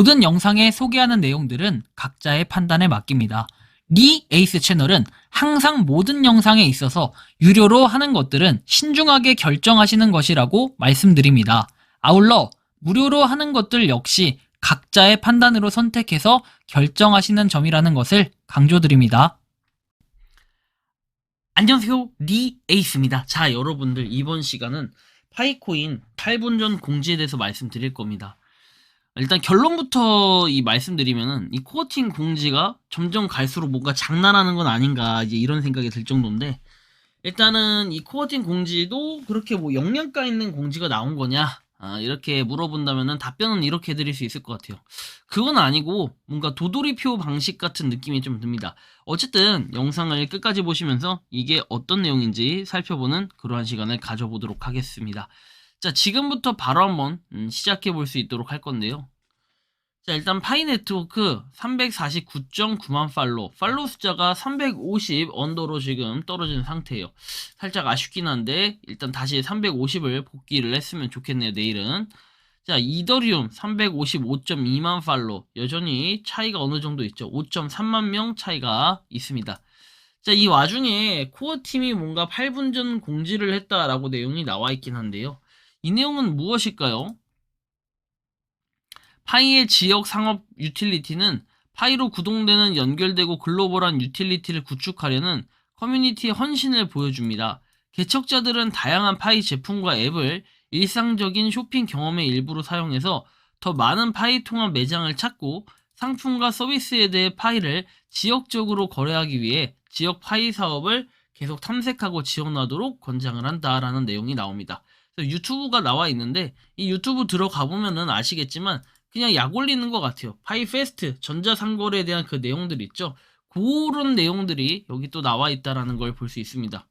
모든 영상에 소개하는 내용들은 각자의 판단에 맡깁니다. 리 에이스 채널은 항상 모든 영상에 있어서 유료로 하는 것들은 신중하게 결정하시는 것이라고 말씀드립니다. 아울러 무료로 하는 것들 역시 각자의 판단으로 선택해서 결정하시는 점이라는 것을 강조드립니다. 안녕하세요, 리 에이스입니다. 자, 여러분들 이번 시간은 파이코인 8분 전 공지에 대해서 말씀드릴 겁니다. 일단 결론부터 말씀드리면은 이 코어팅 공지가 점점 갈수록 뭔가 장난하는 건 아닌가 이제 이런 생각이 들 정도인데, 일단은 이 코어팅 공지도 그렇게 뭐 영양가 있는 공지가 나온 거냐 이렇게 물어본다면은 답변은 이렇게 드릴 수 있을 것 같아요. 그건 아니고 뭔가 도돌이표 방식 같은 느낌이 좀 듭니다. 어쨌든 영상을 끝까지 보시면서 이게 어떤 내용인지 살펴보는 그러한 시간을 가져보도록 하겠습니다. 자, 지금부터 바로 한번 시작해 볼 수 있도록 할 건데요. 자, 일단 파이 네트워크 349.9만 팔로우 숫자가 350 언더로 지금 떨어진 상태예요. 살짝 아쉽긴 한데 일단 다시 350을 복귀를 했으면 좋겠네요, 내일은. 자, 이더리움 355.2만 팔로우, 여전히 차이가 어느 정도 있죠. 5.3만 명 차이가 있습니다. 자, 이 와중에 코어팀이 뭔가 8분 전 공지를 했다라고 내용이 나와 있긴 한데요. 이 내용은 무엇일까요? 파이의 지역 상업 유틸리티는 파이로 구동되는 연결되고 글로벌한 유틸리티를 구축하려는 커뮤니티의 헌신을 보여줍니다. 개척자들은 다양한 파이 제품과 앱을 일상적인 쇼핑 경험의 일부로 사용해서 더 많은 파이 통합 매장을 찾고 상품과 서비스에 대해 파이를 지역적으로 거래하기 위해 지역 파이 사업을 계속 탐색하고 지원하도록 권장을 한다라는 내용이 나옵니다. 유튜브가 나와 있는데 이 유튜브 들어가 보면은 아시겠지만 그냥 약 올리는 것 같아요. 파이페스트 전자상거래에 대한 그 내용들 있죠. 그런 내용들이 여기 또 나와 있다라는 걸 볼 수 있습니다.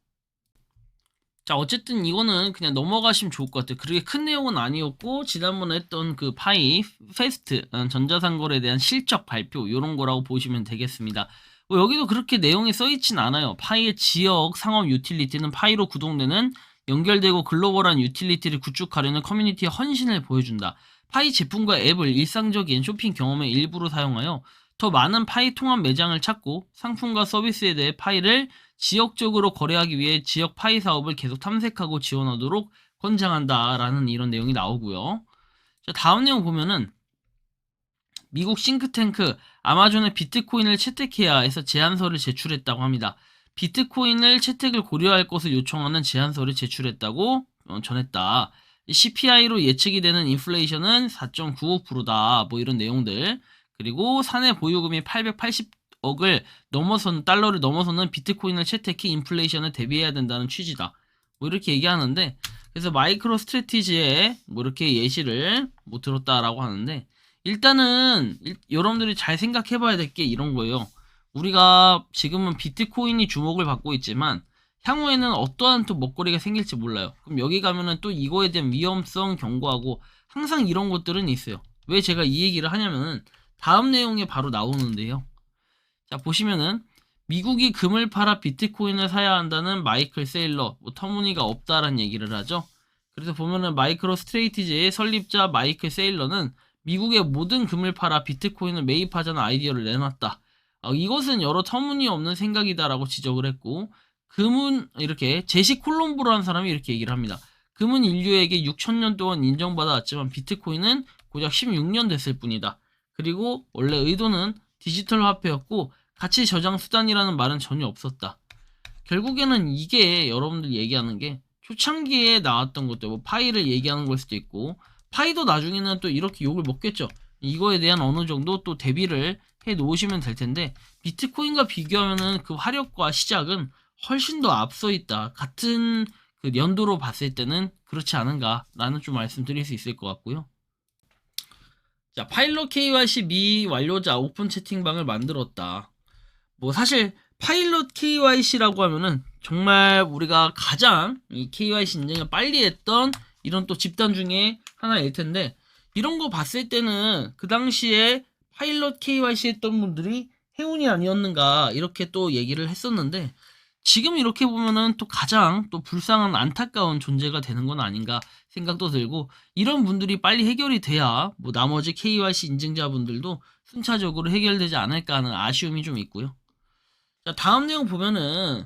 자, 어쨌든 이거는 그냥 넘어가시면 좋을 것 같아요. 그렇게 큰 내용은 아니었고 지난번에 했던 그 파이페스트 전자상거래에 대한 실적 발표 이런 거라고 보시면 되겠습니다. 뭐 여기도 그렇게 내용이 써있진 않아요. 파이의 지역 상업 유틸리티는 파이로 구동되는 연결되고 글로벌한 유틸리티를 구축하려는 커뮤니티의 헌신을 보여준다. 파이 제품과 앱을 일상적인 쇼핑 경험의 일부로 사용하여 더 많은 파이 통합 매장을 찾고 상품과 서비스에 대해 파이를 지역적으로 거래하기 위해 지역 파이 사업을 계속 탐색하고 지원하도록 권장한다라는 이런 내용이 나오고요. 자, 다음 내용 보면은 미국 싱크탱크 아마존의 비트코인을 채택해야 해서 제안서를 제출했다고 합니다. 비트코인을 채택을 고려할 것을 요청하는 제안서를 제출했다고 전했다. CPI로 예측이 되는 인플레이션은 4.95%다. 뭐 이런 내용들. 그리고 사내 보유금이 880억을 넘어선 달러를 넘어서는 비트코인을 채택해 인플레이션을 대비해야 된다는 취지다. 뭐 이렇게 얘기하는데, 그래서 마이크로 스트래티지에 뭐 이렇게 예시를 뭐 들었다라고 하는데, 일단은 여러분들이 잘 생각해봐야 될 게 이런 거예요. 우리가 지금은 비트코인이 주목을 받고 있지만 향후에는 어떠한 또 먹거리가 생길지 몰라요. 그럼 여기 가면은 또 이거에 대한 위험성 경고하고 항상 이런 것들은 있어요. 왜 제가 이 얘기를 하냐면은 다음 내용에 바로 나오는데요. 자, 보시면은 미국이 금을 팔아 비트코인을 사야 한다는 마이클 세일러, 뭐 터무니가 없다라는 얘기를 하죠. 그래서 보면은 마이크로 스트레이티지의 설립자 마이클 세일러는 미국의 모든 금을 팔아 비트코인을 매입하자는 아이디어를 내놨다. 이것은 여러 터무니없는 생각이다라고 지적을 했고, 금은 이렇게 제시 콜롬보라는 사람이 이렇게 얘기를 합니다. 금은 인류에게 6,000년 동안 인정받아왔지만 비트코인은 고작 16년 됐을 뿐이다. 그리고 원래 의도는 디지털 화폐였고 가치 저장 수단이라는 말은 전혀 없었다. 결국에는 이게 여러분들 얘기하는 게 초창기에 나왔던 것들, 뭐 파이를 얘기하는 걸 수도 있고, 파이도 나중에는 또 이렇게 욕을 먹겠죠. 이거에 대한 어느 정도 또 대비를 해 놓으시면 될 텐데, 비트코인과 비교하면은 그 화력과 시작은 훨씬 더 앞서 있다. 같은 그 연도로 봤을 때는 그렇지 않은가라는 좀 말씀드릴 수 있을 것 같고요. 자, 파일럿 KYC 미완료자 오픈 채팅방을 만들었다. 뭐 사실 파일럿 KYC라고 하면은 정말 우리가 가장 이 KYC 인증을 빨리 했던 이런 또 집단 중에 하나일 텐데, 이런 거 봤을 때는 그 당시에 파일럿 KYC 했던 분들이 행운이 아니었는가 이렇게 또 얘기를 했었는데, 지금 이렇게 보면은 또 가장 또 불쌍한 안타까운 존재가 되는 건 아닌가 생각도 들고, 이런 분들이 빨리 해결이 돼야 뭐 나머지 KYC 인증자분들도 순차적으로 해결되지 않을까 하는 아쉬움이 좀 있고요. 자, 다음 내용 보면은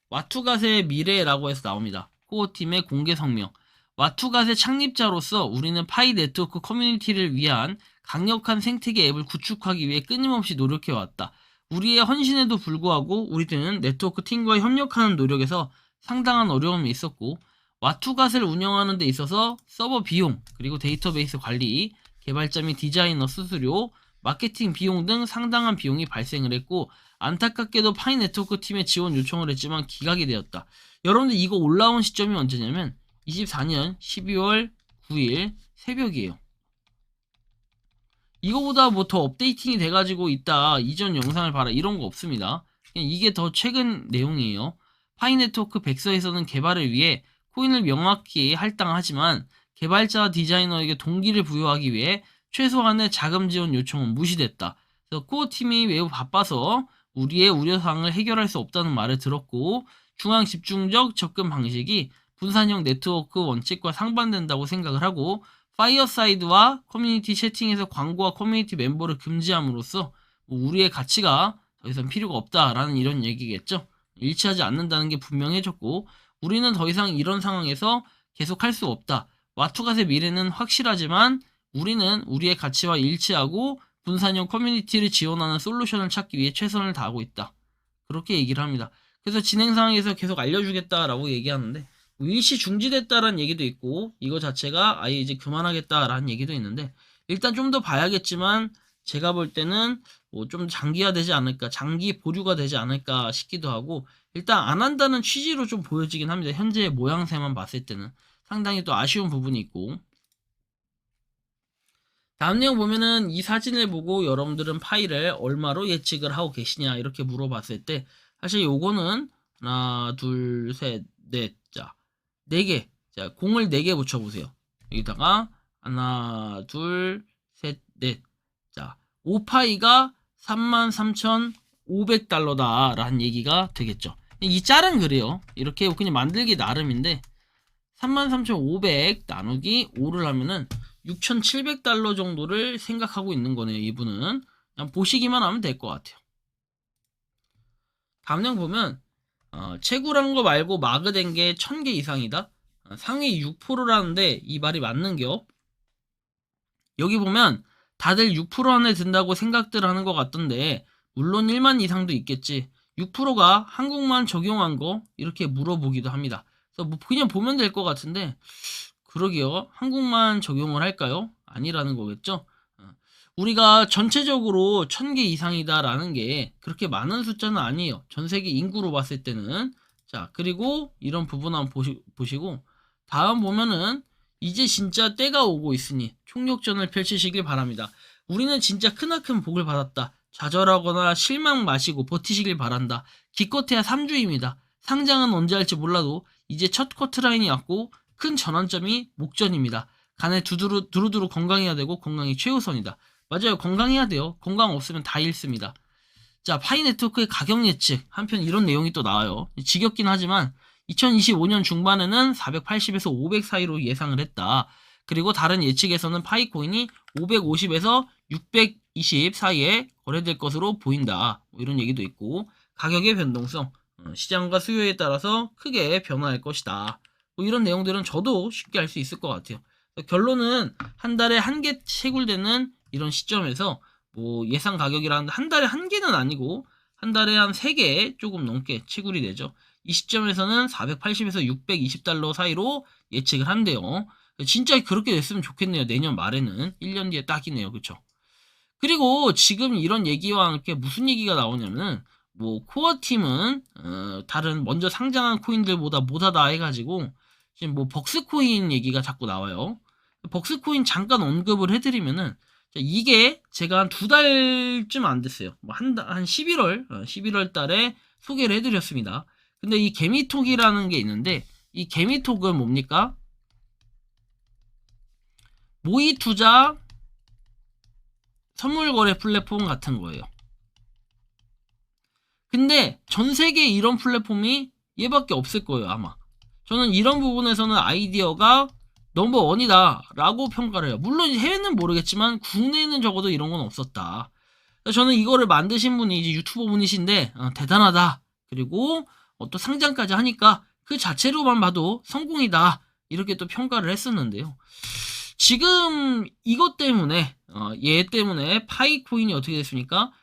와투갓의 미래라고 해서 나옵니다. 코어팀의 공개 성명. 와투갓의 창립자로서 우리는 파이 네트워크 커뮤니티를 위한 강력한 생태계 앱을 구축하기 위해 끊임없이 노력해왔다. 우리의 헌신에도 불구하고 우리들은 네트워크 팀과의 협력하는 노력에서 상당한 어려움이 있었고, 와투갓을 운영하는 데 있어서 서버 비용, 그리고 데이터베이스 관리, 개발자 및 디자이너 수수료, 마케팅 비용 등 상당한 비용이 발생을 했고, 안타깝게도 파이 네트워크 팀에 지원 요청을 했지만 기각이 되었다. 여러분들 이거 올라온 시점이 언제냐면 24년 12월 9일 새벽이에요. 이거보다 뭐 더 업데이팅이 돼가지고 있다, 이전 영상을 봐라, 이런 거 없습니다. 그냥 이게 더 최근 내용이에요. 파이 네트워크 백서에서는 개발을 위해 코인을 명확히 할당하지만 개발자와 디자이너에게 동기를 부여하기 위해 최소한의 자금 지원 요청은 무시됐다. 그래서 코어 팀이 매우 바빠서 우리의 우려사항을 해결할 수 없다는 말을 들었고, 중앙 집중적 접근 방식이 분산형 네트워크 원칙과 상반된다고 생각을 하고, 파이어사이드와 커뮤니티 채팅에서 광고와 커뮤니티 멤버를 금지함으로써 우리의 가치가 더 이상 필요가 없다라는 이런 얘기겠죠. 일치하지 않는다는 게 분명해졌고, 우리는 더 이상 이런 상황에서 계속할 수 없다. 와투갓의 미래는 확실하지만 우리는 우리의 가치와 일치하고 분산형 커뮤니티를 지원하는 솔루션을 찾기 위해 최선을 다하고 있다. 그렇게 얘기를 합니다. 그래서 진행 상황에서 계속 알려주겠다라고 얘기하는데, 뭐 일시 중지됐다라는 얘기도 있고, 이거 자체가 아예 이제 그만하겠다라는 얘기도 있는데, 일단 좀 더 봐야겠지만 제가 볼 때는 뭐 좀 장기화되지 않을까, 장기 보류가 되지 않을까 싶기도 하고, 일단 안 한다는 취지로 좀 보여지긴 합니다. 현재의 모양새만 봤을 때는 상당히 또 아쉬운 부분이 있고. 다음 내용 보면은 이 사진을 보고 여러분들은 파이를 얼마로 예측을 하고 계시냐 이렇게 물어봤을 때, 사실 요거는 하나 둘셋넷, 자 4개, 자 공을 4개 붙여보세요. 여기다가 하나 둘셋넷, 자 5파이가 33,500달러다 라는 얘기가 되겠죠. 이 짤은 그래요. 이렇게 그냥 만들기 나름인데 33,500 나누기 5를 하면은 6,700달러 정도를 생각하고 있는 거네요. 이분은 그냥 보시기만 하면 될 것 같아요. 다음 내용 보면 채굴한 거 말고 마그된 게 1000개 이상이다. 상위 6%라는데 이 말이 맞는겨? 여기 보면 다들 6% 안에 든다고 생각들 하는 것 같던데, 물론 1만 이상도 있겠지. 6%가 한국만 적용한 거 이렇게 물어보기도 합니다. 그래서 뭐 그냥 보면 될 것 같은데, 그러게요. 한국만 적용을 할까요? 아니라는 거겠죠? 우리가 전체적으로 1000개 이상이다라는 게 그렇게 많은 숫자는 아니에요. 전 세계 인구로 봤을 때는. 자, 그리고 이런 부분 한번 보시고, 다음 보면은 이제 진짜 때가 오고 있으니 총력전을 펼치시길 바랍니다. 우리는 진짜 크나큰 복을 받았다. 좌절하거나 실망 마시고 버티시길 바란다. 기껏해야 3주입니다. 상장은 언제 할지 몰라도 이제 첫 커트라인이 왔고 큰 전환점이 목전입니다. 간에 두루두루 건강해야 되고 건강이 최우선이다. 맞아요. 건강해야 돼요. 건강 없으면 다 잃습니다. 자, 파이 네트워크의 가격 예측. 한편 이런 내용이 또 나와요. 지겹긴 하지만 2025년 중반에는 480에서 500 사이로 예상을 했다. 그리고 다른 예측에서는 파이코인이 550에서 620 사이에 거래될 것으로 보인다. 뭐 이런 얘기도 있고, 가격의 변동성, 시장과 수요에 따라서 크게 변화할 것이다. 뭐 이런 내용들은 저도 쉽게 알 수 있을 것 같아요. 결론은 한 달에 한 개 채굴되는 이런 시점에서 뭐 예상 가격이라는데 한 달에 한 개는 아니고 한 달에 한 3개 조금 넘게 채굴이 되죠. 이 시점에서는 480에서 620달러 사이로 예측을 한대요. 진짜 그렇게 됐으면 좋겠네요. 내년 말에는 1년 뒤에 딱이네요. 그쵸? 그리고 지금 이런 얘기와 함께 무슨 얘기가 나오냐면, 뭐 코어 팀은 다른 먼저 상장한 코인들보다 못하다 해가지고 지금 뭐 벅스코인 얘기가 자꾸 나와요. 벅스코인 잠깐 언급을 해드리면은, 이게 제가 한 2달쯤 안 됐어요. 뭐 한 11월 달에 소개를 해드렸습니다. 근데 이 개미톡이라는 게 있는데, 이 개미톡은 뭡니까? 모의 투자 선물 거래 플랫폼 같은 거예요. 근데 전 세계에 이런 플랫폼이 얘밖에 없을 거예요, 아마. 저는 이런 부분에서는 아이디어가 넘버원이다 라고 평가를 해요. 물론 해외는 모르겠지만 국내에는 적어도 이런 건 없었다. 저는 이거를 만드신 분이 이제 유튜버 분이신데 대단하다. 그리고 또 상장까지 하니까 그 자체로만 봐도 성공이다. 이렇게 또 평가를 했었는데요. 지금 이것 때문에 얘 때문에 파이코인이 어떻게 됐습니까?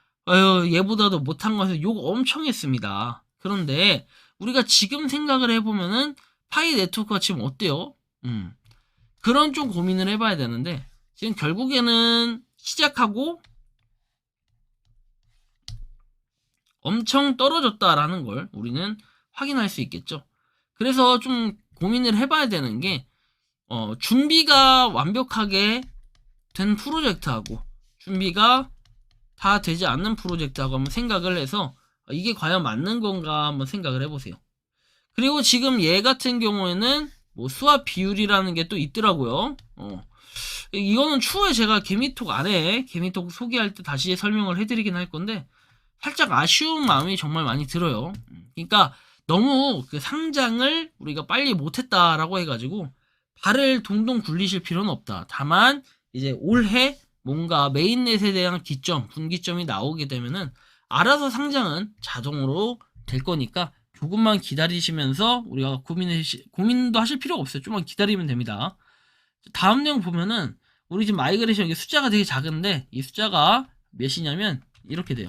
얘보다도 못한 것을 욕 엄청 했습니다. 그런데 우리가 지금 생각을 해보면은 파이 네트워크가 지금 어때요? 그런 좀 고민을 해봐야 되는데 지금 결국에는 시작하고 엄청 떨어졌다라는 걸 우리는 확인할 수 있겠죠. 그래서 좀 고민을 해봐야 되는 게 준비가 완벽하게 된 프로젝트하고 준비가 다 되지 않는 프로젝트하고 한번 생각을 해서 이게 과연 맞는 건가 한번 생각을 해보세요. 그리고 지금 얘 같은 경우에는 뭐 수압 비율이라는 게 또 있더라고요. 이거는 추후에 제가 개미톡 안에 개미톡 소개할 때 다시 설명을 해드리긴 할 건데 살짝 아쉬운 마음이 정말 많이 들어요. 그러니까 너무 그 상장을 우리가 빨리 못했다라고 해가지고 발을 동동 굴리실 필요는 없다. 다만 이제 올해 뭔가 메인넷에 대한 기점, 분기점이 나오게 되면은 알아서 상장은 자동으로 될 거니까 조금만 기다리시면서 우리가 고민도 하실 필요가 없어요. 좀만 기다리면 됩니다. 다음 내용 보면은 우리 지금 마이그레이션 이게 숫자가 되게 작은데 이 숫자가 몇이냐면 이렇게 돼요.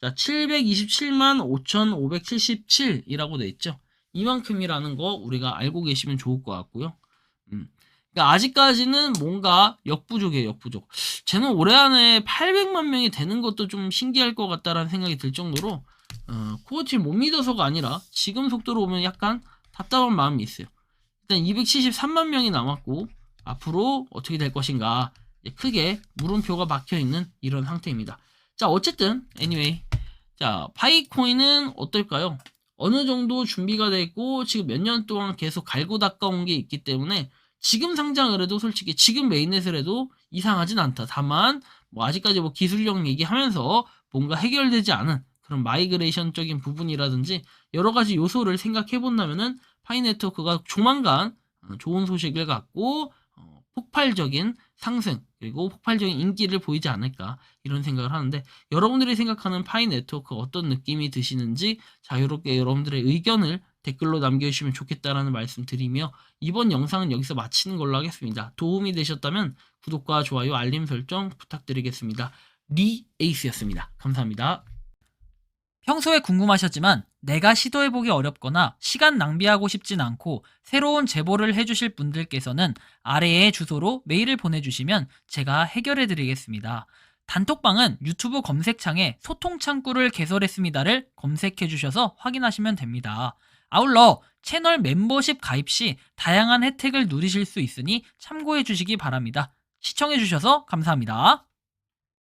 자, 727만 5,577이라고 돼 있죠. 이만큼이라는 거 우리가 알고 계시면 좋을 것 같고요. 그러니까 아직까지는 뭔가 역부족이에요, 역부족. 쟤는 올해 안에 800만 명이 되는 것도 좀 신기할 것 같다라는 생각이 들 정도로 코어티를 못 믿어서가 아니라 지금 속도로 오면 약간 답답한 마음이 있어요. 일단 273만 명이 남았고 앞으로 어떻게 될 것인가 크게 물음표가 박혀있는 이런 상태입니다. 자, 어쨌든 anyway 자, 파이코인은 어떨까요? 어느 정도 준비가 돼 있고 지금 몇 년 동안 계속 갈고 닦아온 게 있기 때문에 지금 상장을 해도 솔직히 지금 메인넷을 해도 이상하진 않다. 다만 뭐 아직까지 뭐 기술력 얘기하면서 뭔가 해결되지 않은 그런 마이그레이션적인 부분이라든지 여러 가지 요소를 생각해 본다면은 파이 네트워크가 조만간 좋은 소식을 갖고 폭발적인 상승 그리고 폭발적인 인기를 보이지 않을까 이런 생각을 하는데 여러분들이 생각하는 파이 네트워크 어떤 느낌이 드시는지 자유롭게 여러분들의 의견을 댓글로 남겨주시면 좋겠다라는 말씀 드리며 이번 영상은 여기서 마치는 걸로 하겠습니다. 도움이 되셨다면 구독과 좋아요 알림 설정 부탁드리겠습니다. 리 에이스였습니다. 감사합니다. 평소에 궁금하셨지만 내가 시도해보기 어렵거나 시간 낭비하고 싶진 않고 새로운 제보를 해주실 분들께서는 아래의 주소로 메일을 보내주시면 제가 해결해드리겠습니다. 단톡방은 유튜브 검색창에 소통창구를 개설했습니다를 검색해주셔서 확인하시면 됩니다. 아울러 채널 멤버십 가입 시 다양한 혜택을 누리실 수 있으니 참고해주시기 바랍니다. 시청해주셔서 감사합니다.